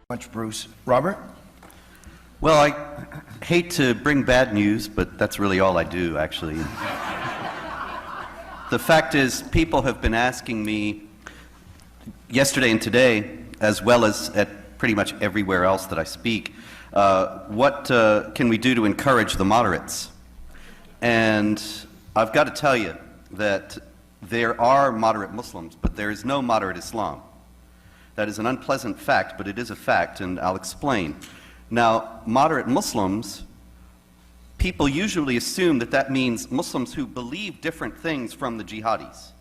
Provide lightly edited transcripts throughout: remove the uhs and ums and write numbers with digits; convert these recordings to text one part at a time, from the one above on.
Much, Bruce. Robert? Well, I hate to bring bad news, but that's really all I do, actually. The fact is, people have been asking me yesterday and today, as well as at pretty much everywhere else that I speak, what can we do to encourage the moderates? And I've got to tell you that there are moderate Muslims, but there is no moderate Islam. That is an unpleasant fact, but it is a fact, and I'll explain. Now, moderate Muslims, people usually assume that that means Muslims who believe different things from the jihadis,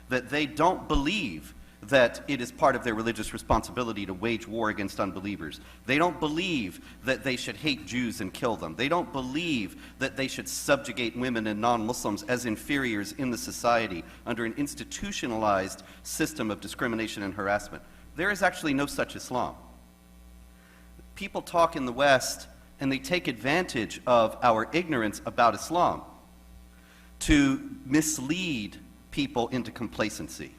that they don't believe that it is part of their religious responsibility to wage war against unbelievers. They don't believe that they should hate Jews and kill them. They don't believe that they should subjugate women and non-Muslims as inferiors in the society under an institutionalized system of discrimination and harassment. There is actually no such Islam. People talk in the West and they take advantage of our ignorance about Islam to mislead people into complacency.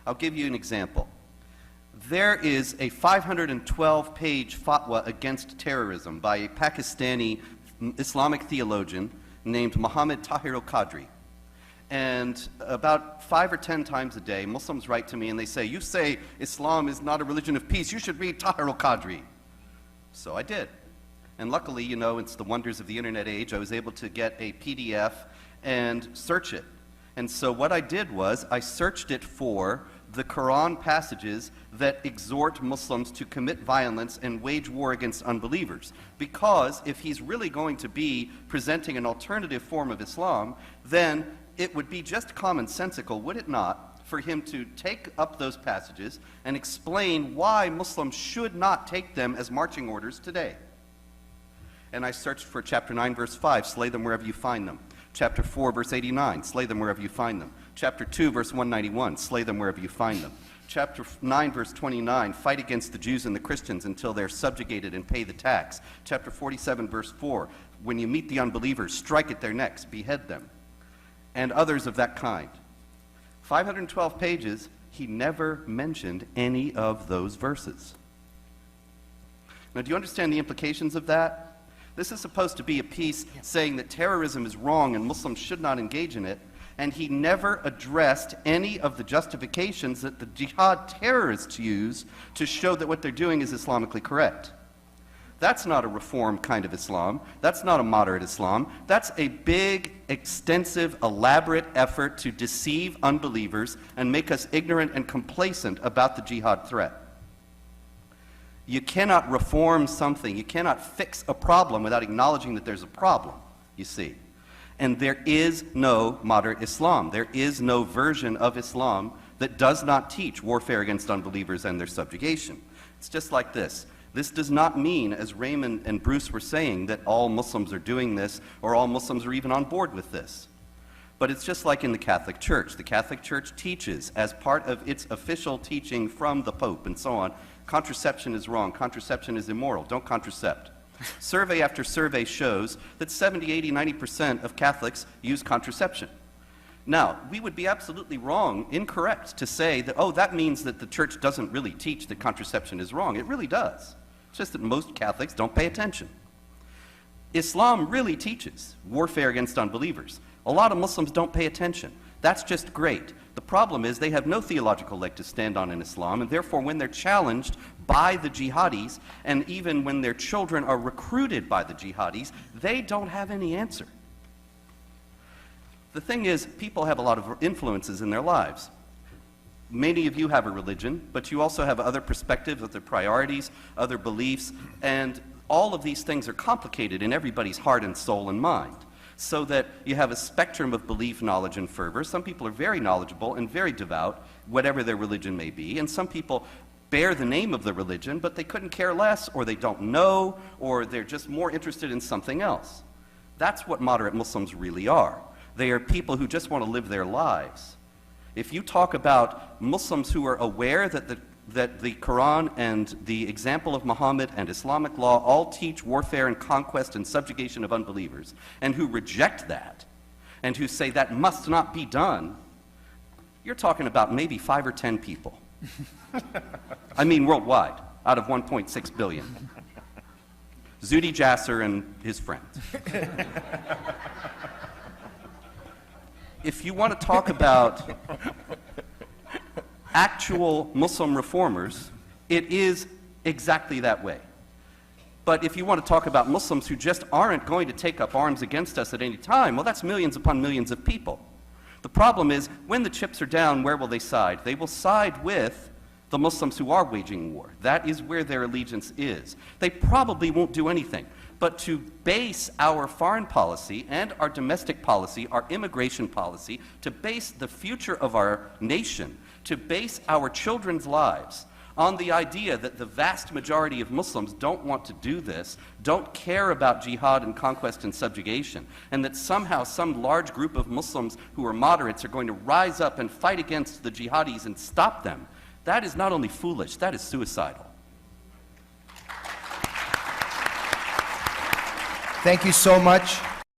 I'll give you an example. There is a 512-page fatwa against terrorism by a Pakistani Islamic theologian named Muhammad Tahir al-Qadri. And about 5 or 10 times a day, Muslims write to me and they say, "You say Islam is not a religion of peace, you should read Tahir al-Qadri." So I did. And luckily, you know, it's the wonders of the internet age, I was able to get a PDF and search it. And so what I did was, I searched it for the Quran passages that exhort Muslims to commit violence and wage war against unbelievers. Because if he's really going to be presenting an alternative form of Islam, then it would be just commonsensical, would it not, for him to take up those passages and explain why Muslims should not take them as marching orders today. And I searched for chapter 9, verse 5, slay them wherever you find them. Chapter 4, verse 89, slay them wherever you find them. Chapter 2, verse 191, slay them wherever you find them. Chapter 9, verse 29, fight against the Jews and the Christians until they're subjugated and pay the tax. Chapter 47, verse 4, when you meet the unbelievers, strike at their necks, behead them. And others of that kind. 512 pages, he never mentioned any of those verses. Now, do you understand the implications of that? This is supposed to be a piece saying that terrorism is wrong and Muslims should not engage in it, and he never addressed any of the justifications that the jihad terrorists use to show that what they're doing is Islamically correct. That's not a reform kind of Islam. That's not a moderate Islam. That's a big, extensive, elaborate effort to deceive unbelievers and make us ignorant and complacent about the jihad threat. You cannot reform something, you cannot fix a problem without acknowledging that there's a problem, you see. And there is no moderate Islam. There is no version of Islam that does not teach warfare against unbelievers and their subjugation. It's just like this. This does not mean, as Raymond and Bruce were saying, that all Muslims are doing this or all Muslims are even on board with this. But it's just like in the Catholic Church. The Catholic Church teaches, as part of its official teaching from the Pope and so on, contraception is wrong, contraception is immoral, don't contracept. Survey after survey shows that 70, 80, 90% of Catholics use contraception. Now, we would be absolutely wrong, incorrect, to say that, oh, that means that the church doesn't really teach that contraception is wrong. It really does. It's just that most Catholics don't pay attention. Islam really teaches warfare against unbelievers. A lot of Muslims don't pay attention. That's just great. The problem is they have no theological leg to stand on in Islam, and therefore when they're challenged by the jihadis, and even when their children are recruited by the jihadis, they don't have any answer. The thing is, people have a lot of influences in their lives. Many of you have a religion, but you also have other perspectives, other priorities, other beliefs, and all of these things are complicated in everybody's heart and soul and mind. So that you have a spectrum of belief, knowledge, and fervor. Some people are very knowledgeable and very devout, whatever their religion may be, and some people bear the name of the religion, but they couldn't care less, or they don't know, or they're just more interested in something else. That's what moderate Muslims really are. They are people who just want to live their lives. If you talk about Muslims who are aware that the Quran and the example of Muhammad and Islamic law all teach warfare and conquest and subjugation of unbelievers, and who reject that, and who say that must not be done, you're talking about maybe 5 or 10 people. I mean worldwide. out of 1.6 billion. Zuhdi Jasser and his friends. If you want to talk about actual Muslim reformers, it is exactly that way. But if you want to talk about Muslims who just aren't going to take up arms against us at any time, well, that's millions upon millions of people. The problem is, when the chips are down, where will they side? They will side with the Muslims who are waging war. That is where their allegiance is. They probably won't do anything. But to base our foreign policy and our domestic policy, our immigration policy, to base the future of our nation, to base our children's lives on the idea that the vast majority of Muslims don't want to do this, don't care about jihad and conquest and subjugation, and that somehow some large group of Muslims who are moderates are going to rise up and fight against the jihadis and stop them, that is not only foolish, that is suicidal. Thank you so much.